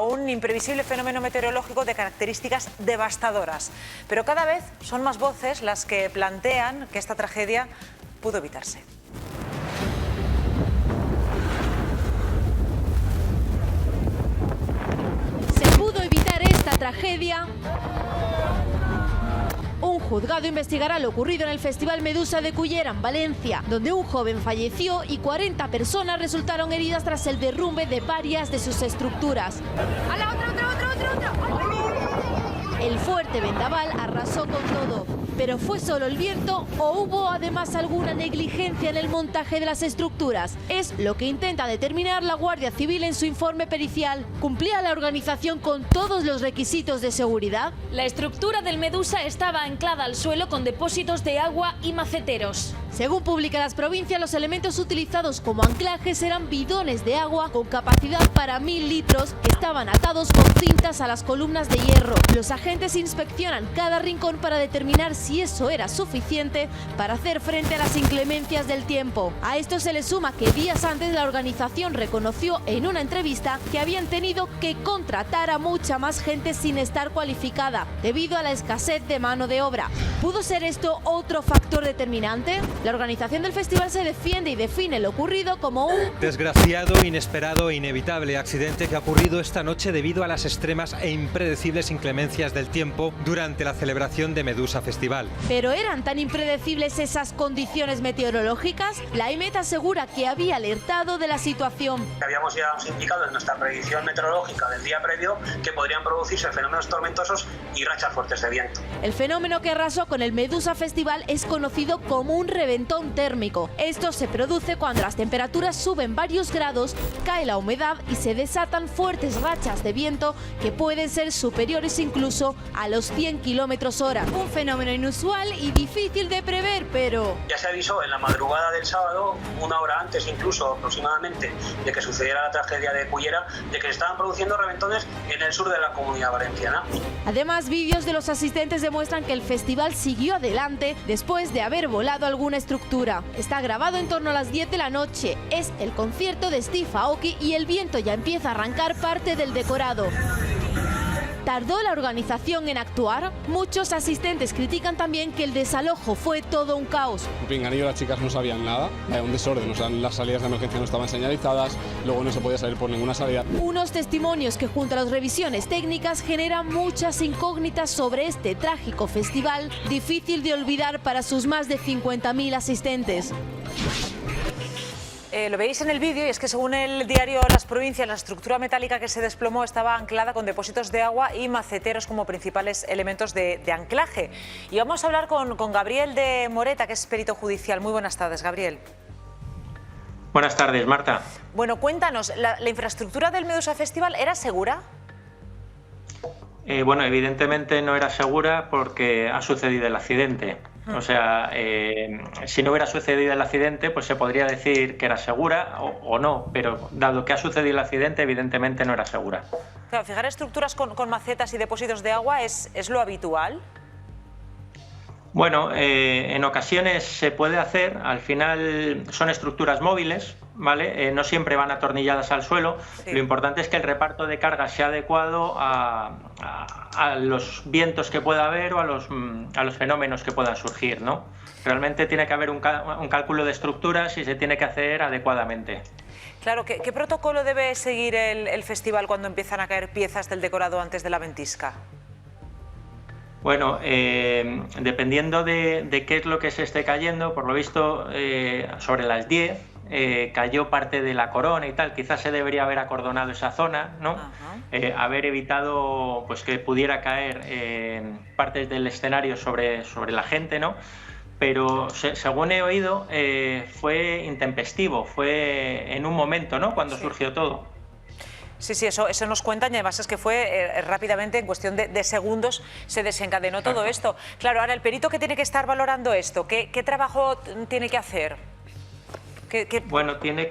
Un imprevisible fenómeno meteorológico de características devastadoras. Pero cada vez son más voces las que plantean que esta tragedia pudo evitarse. ¿Se pudo evitar esta tragedia? Un juzgado investigará lo ocurrido en el Festival Medusa de Cullera, en Valencia, donde un joven falleció y 40 personas resultaron heridas tras el derrumbe de varias de sus estructuras. El fuerte vendaval arrasó con todo. ¿Pero fue solo el viento o hubo además alguna negligencia en el montaje de las estructuras? Es lo que intenta determinar la Guardia Civil en su informe pericial. ¿Cumplía la organización con todos los requisitos de seguridad? La estructura del Medusa estaba anclada al suelo con depósitos de agua y maceteros. Según publica Las Provincias, los elementos utilizados como anclajes eran bidones de agua con capacidad para 1000 litros que estaban atados con cintas a las columnas de hierro. Los agentes inspeccionan cada rincón para determinar si eso era suficiente para hacer frente a las inclemencias del tiempo. A esto se le suma que días antes la organización reconoció en una entrevista que habían tenido que contratar a mucha más gente sin estar cualificada debido a la escasez de mano de obra. ¿Pudo ser esto otro factor determinante? La organización del festival se defiende y define lo ocurrido como un desgraciado, inesperado e inevitable accidente que ha ocurrido esta noche debido a las extremas e impredecibles inclemencias del tiempo durante la celebración de Medusa Festival. ¿Pero eran tan impredecibles esas condiciones meteorológicas? La IMET asegura que había alertado de la situación. Habíamos ya indicado en nuestra predicción meteorológica del día previo que podrían producirse fenómenos tormentosos y rachas fuertes de viento. El fenómeno que arrasó con el Medusa Festival es conocido como un reventón térmico. Esto se produce cuando las temperaturas suben varios grados, cae la humedad y se desatan fuertes rachas de viento que pueden ser superiores incluso a los 100 km/h. Un fenómeno inusual y difícil de prever, pero ya se avisó en la madrugada del sábado, una hora antes incluso aproximadamente de que sucediera la tragedia de Cullera, de que se estaban produciendo reventones en el sur de la Comunidad Valenciana. Además, vídeos de los asistentes demuestran que el festival siguió adelante después de haber volado alguna estructura. Está grabado en torno a las 10 de la noche. Es el concierto de Steve Aoki y el viento ya empieza a arrancar parte del decorado. ¿Tardó la organización en actuar? Muchos asistentes critican también que el desalojo fue todo un caos. El pinganillo, las chicas no sabían nada, era un desorden, o sea, las salidas de emergencia no estaban señalizadas, luego no se podía salir por ninguna salida. Unos testimonios que junto a las revisiones técnicas generan muchas incógnitas sobre este trágico festival, difícil de olvidar para sus más de 50.000 asistentes. Lo veis en el vídeo y es que según el diario Las Provincias, la estructura metálica que se desplomó estaba anclada con depósitos de agua y maceteros como principales elementos de anclaje. Y vamos a hablar con Gabriel de Moreta, que es perito judicial. Muy buenas tardes, Gabriel. Buenas tardes, Marta. Bueno, cuéntanos, ¿la infraestructura del Medusa Festival era segura? Bueno, evidentemente no era segura porque ha sucedido el accidente. O sea, si no hubiera sucedido el accidente, pues se podría decir que era segura o no, pero dado que ha sucedido el accidente, evidentemente no era segura. Claro, fijar estructuras con macetas y depósitos de agua es lo habitual. Bueno, en ocasiones se puede hacer, al final son estructuras móviles, ¿vale? No siempre van atornilladas al suelo. Sí. Lo importante es que el reparto de carga sea adecuado a los vientos que pueda haber o a los fenómenos que puedan surgir, ¿no? Realmente tiene que haber un cálculo de estructuras y se tiene que hacer adecuadamente. Claro, ¿qué protocolo debe seguir el festival cuando empiezan a caer piezas del decorado antes de la ventisca? Bueno, dependiendo de qué es lo que se esté cayendo, por lo visto sobre las 10 cayó parte de la corona y tal, quizás se debería haber acordonado esa zona, ¿no? Haber evitado pues que pudiera caer partes del escenario sobre la gente, ¿no? Pero según he oído fue intempestivo, fue en un momento, ¿no? Cuando surgió todo. Sí, eso nos cuentan y además es que fue rápidamente, en cuestión de segundos, se desencadenó todo esto. Claro, ahora el perito que tiene que estar valorando esto, ¿qué trabajo tiene que hacer? Bueno, tiene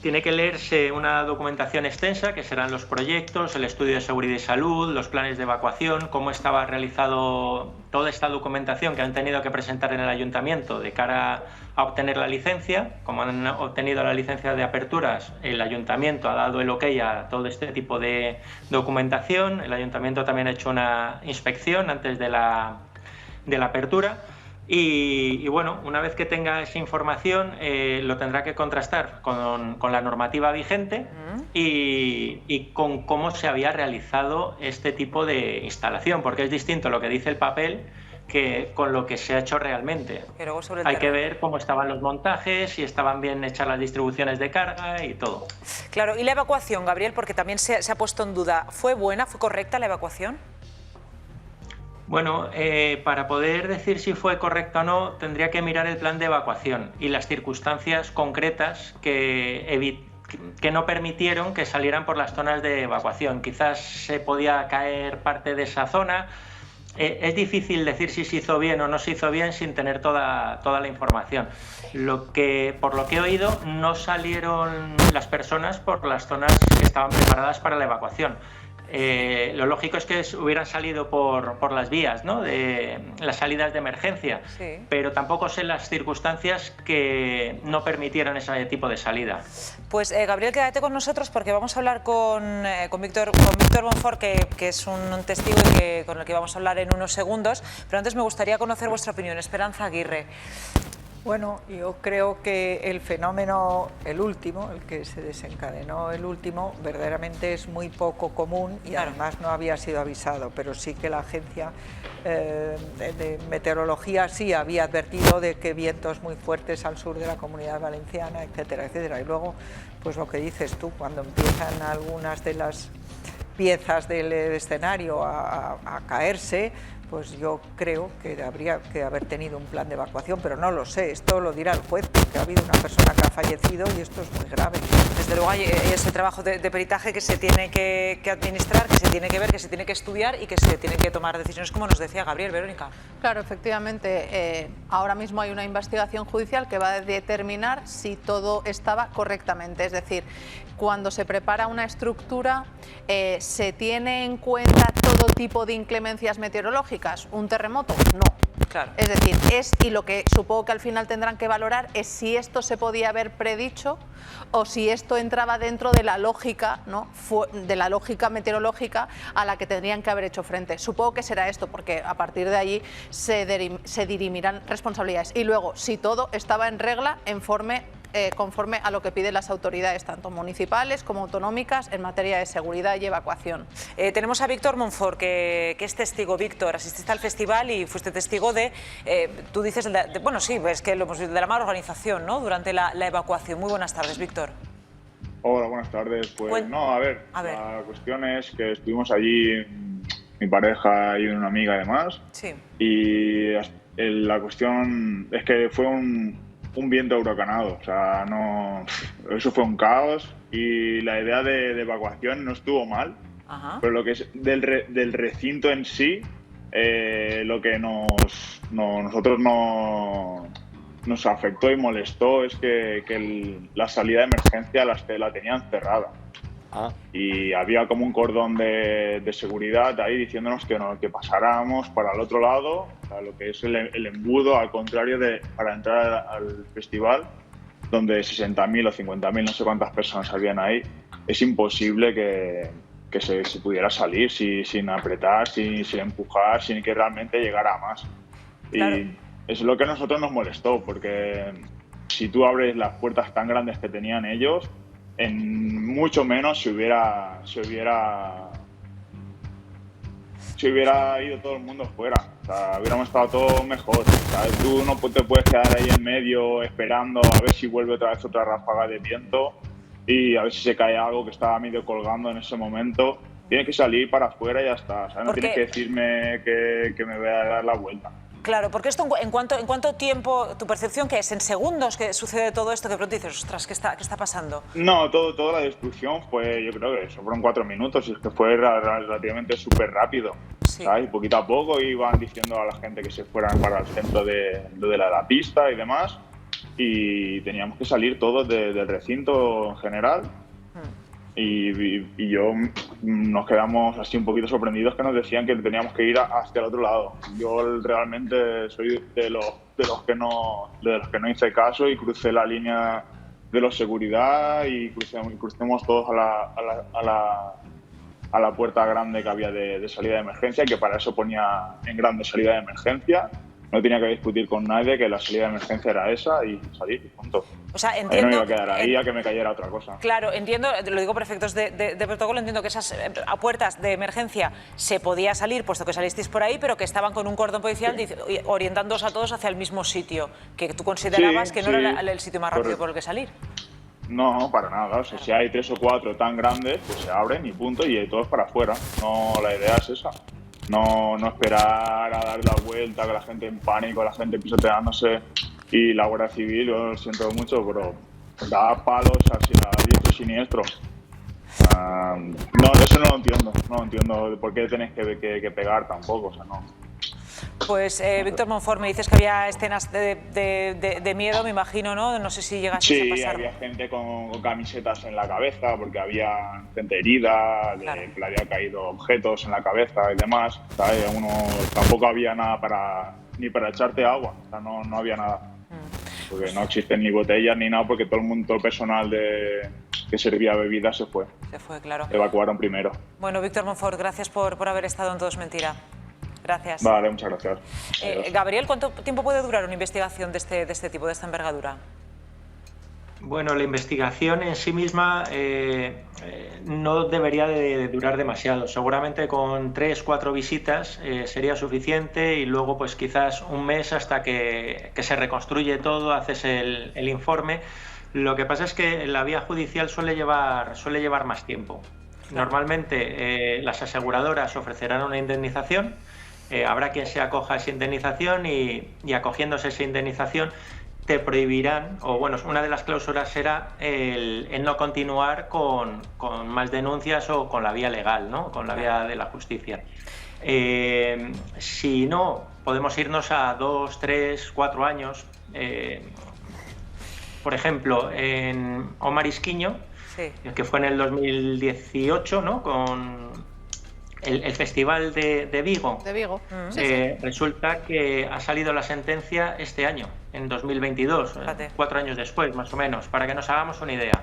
tiene que leerse una documentación extensa, que serán los proyectos, el estudio de seguridad y salud, los planes de evacuación, cómo estaba realizado toda esta documentación que han tenido que presentar en el ayuntamiento de cara a obtener la licencia. Como han obtenido la licencia de aperturas, el ayuntamiento ha dado el ok a todo este tipo de documentación. El ayuntamiento también ha hecho una inspección antes de la apertura. Y bueno, una vez que tenga esa información, lo tendrá que contrastar con la normativa vigente y con cómo se había realizado este tipo de instalación, porque es distinto lo que dice el papel que con lo que se ha hecho realmente. Hay que ver cómo estaban los montajes, si estaban bien hechas las distribuciones de carga y todo. Claro, y la evacuación, Gabriel, porque también se ha puesto en duda, ¿fue buena, fue correcta la evacuación? Bueno, para poder decir si fue correcto o no, tendría que mirar el plan de evacuación y las circunstancias concretas que no permitieron que salieran por las zonas de evacuación. Quizás se podía caer parte de esa zona. Es difícil decir si se hizo bien o no se hizo bien sin tener toda la información. Por lo que he oído, no salieron las personas por las zonas que estaban preparadas para la evacuación. Lo lógico es que hubieran salido por las vías, ¿no?, de las salidas de emergencia, sí. Pero tampoco sé las circunstancias que no permitieron ese tipo de salida. Pues Gabriel, quédate con nosotros porque vamos a hablar con Víctor Monfort, que es un testigo y con el que vamos a hablar en unos segundos, pero antes me gustaría conocer vuestra opinión. Esperanza Aguirre. Bueno, yo creo que el fenómeno, el último, el que se desencadenó el último, verdaderamente es muy poco común y además no había sido avisado, pero sí que la agencia de meteorología sí había advertido de que vientos muy fuertes al sur de la Comunidad Valenciana, etcétera, etcétera. Y luego, pues lo que dices tú, cuando empiezan algunas de las piezas del escenario a caerse, pues yo creo que habría que haber tenido un plan de evacuación, pero no lo sé, esto lo dirá el juez, porque ha habido una persona que ha fallecido y esto es muy grave. Desde luego hay ese trabajo de peritaje que se tiene que administrar, que se tiene que ver, que se tiene que estudiar y que se tienen que tomar decisiones, como nos decía Gabriel. Verónica. Claro, efectivamente, ahora mismo hay una investigación judicial que va a determinar si todo estaba correctamente, es decir, cuando se prepara una estructura, ¿se tiene en cuenta todo tipo de inclemencias meteorológicas? ¿Un terremoto? No. Claro. Es decir, y lo que supongo que al final tendrán que valorar es si esto se podía haber predicho o si esto entraba dentro de la lógica, ¿no?, de la lógica meteorológica a la que tendrían que haber hecho frente. Supongo que será esto, porque a partir de allí se dirimirán responsabilidades. Y luego, si todo estaba en regla, conforme a lo que piden las autoridades, tanto municipales como autonómicas, en materia de seguridad y evacuación. Tenemos a Víctor Monfort, que es testigo. Víctor, asististe al festival y fuiste testigo tú dices, bueno, sí, es que de la mala organización, ¿no?, durante la evacuación. Muy buenas tardes, Víctor. Hola, buenas tardes. Pues no, a ver, la cuestión es que estuvimos allí, mi pareja y una amiga además, sí. Y la cuestión es que fue un viento huracanado, o sea, eso fue un caos y la idea de evacuación no estuvo mal. Ajá. Pero lo que es del recinto en sí, lo que nosotros nos afectó y molestó es que la salida de emergencia la tenían cerrada. Y había como un cordón de seguridad ahí diciéndonos que pasáramos para el otro lado, a lo que es el embudo, al contrario para entrar al festival, donde 60.000 o 50.000, no sé cuántas personas habían ahí. Es imposible que se pudiera salir sin apretar, sin empujar, sin que realmente llegara a más. Claro. Y eso es lo que a nosotros nos molestó, porque si tú abres las puertas tan grandes que tenían ellos, en mucho menos se hubiera ido todo el mundo fuera. O sea, hubiéramos estado todos mejor, ¿sabes? Tú no te puedes quedar ahí en medio esperando a ver si vuelve otra vez otra ráfaga de viento y a ver si se cae algo que estaba medio colgando en ese momento. Tienes que salir para afuera y ya está. O sea, no tienes que decirme que me voy a dar la vuelta. Claro, porque esto en cuánto tiempo, tu percepción, ¿qué es? ¿En segundos que sucede todo esto? Que pronto dices, ostras, ¿qué está pasando? No, toda la destrucción fue, yo creo que eso fueron 4 minutos y es que fue relativamente súper rápido. Sí. ¿Sabes? Poquito a poco iban diciendo a la gente que se fueran para el centro de la pista y demás. y teníamos que salir todos del recinto en general. Y yo nos quedamos así un poquito sorprendidos que nos decían que teníamos que ir hacia el otro lado. Yo realmente soy de los que no hice caso y crucé la línea de los seguridad y crucemos todos a la puerta grande que había de salida de emergencia, que para eso ponía en grande salida de emergencia. No tenía que discutir con nadie, que la salida de emergencia era esa y salir y punto. O sea, Yo entiendo... no iba a quedar ahí a que me cayera otra cosa. Claro, entiendo, lo digo por efectos de protocolo, entiendo que esas puertas de emergencia se podía salir, puesto que salisteis por ahí, pero que estaban con un cordón policial orientándoos a todos hacia el mismo sitio, que tú considerabas que no era el sitio más rápido por el que salir. No, para nada. O sea, si hay 3 o 4 tan grandes, pues se abren y punto, y todos para afuera. No, la idea es esa. No esperar a dar la vuelta, que la gente en pánico, la gente pisoteándose, y la Guardia Civil, yo lo siento mucho, pero da palos así a diestro y siniestro. No, eso no lo entiendo por qué tenéis que pegar tampoco, o sea, no. Pues Víctor Monfort, me dices que había escenas de miedo, me imagino, ¿no? No sé si llegaste a pasar. Sí, había gente con camisetas en la cabeza, porque había gente herida, claro, que le había caído objetos en la cabeza y demás. ¿Sabes? Tampoco había nada ni para echarte agua, o sea, no había nada. Porque no existen ni botellas ni nada, porque todo el personal que servía bebidas se fue. Se fue, claro. Evacuaron primero. Bueno, Víctor Monfort, gracias por haber estado en Todo es Mentira. Gracias. Vale, muchas gracias. Gabriel, ¿cuánto tiempo puede durar una investigación de este tipo, de esta envergadura? Bueno, la investigación en sí misma no debería de durar demasiado. Seguramente con 3-4 visitas sería suficiente, y luego pues quizás un mes hasta que se reconstruye todo, haces el informe. Lo que pasa es que la vía judicial suele llevar más tiempo. Claro. Normalmente las aseguradoras ofrecerán una indemnización. Habrá quien se acoja a esa indemnización y acogiéndose a esa indemnización te prohibirán, o bueno, una de las cláusulas será el no continuar con más denuncias o con la vía legal, ¿no? Con la vía de la justicia. Si no, podemos irnos a 2, 3, 4 años. Por ejemplo, en Omar Isquiño, sí, que fue en el 2018, ¿no? Con el Festival de Vigo. De Vigo. Sí. Resulta que ha salido la sentencia este año, en 2022, 4 años después, más o menos, para que nos hagamos una idea.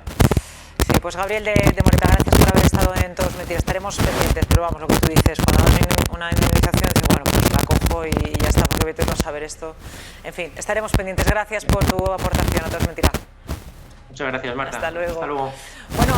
Sí, pues Gabriel de Moreta, gracias por haber estado en Todos Mentiras. Estaremos pendientes, pero vamos, lo que tú dices, cuando hay una indemnización, dices, bueno, pues la cojo y ya está, porque vete a saber esto. En fin, estaremos pendientes. Gracias por tu aportación a Todos Mentiras. Muchas gracias, Marta. Hasta luego. Hasta luego. Bueno,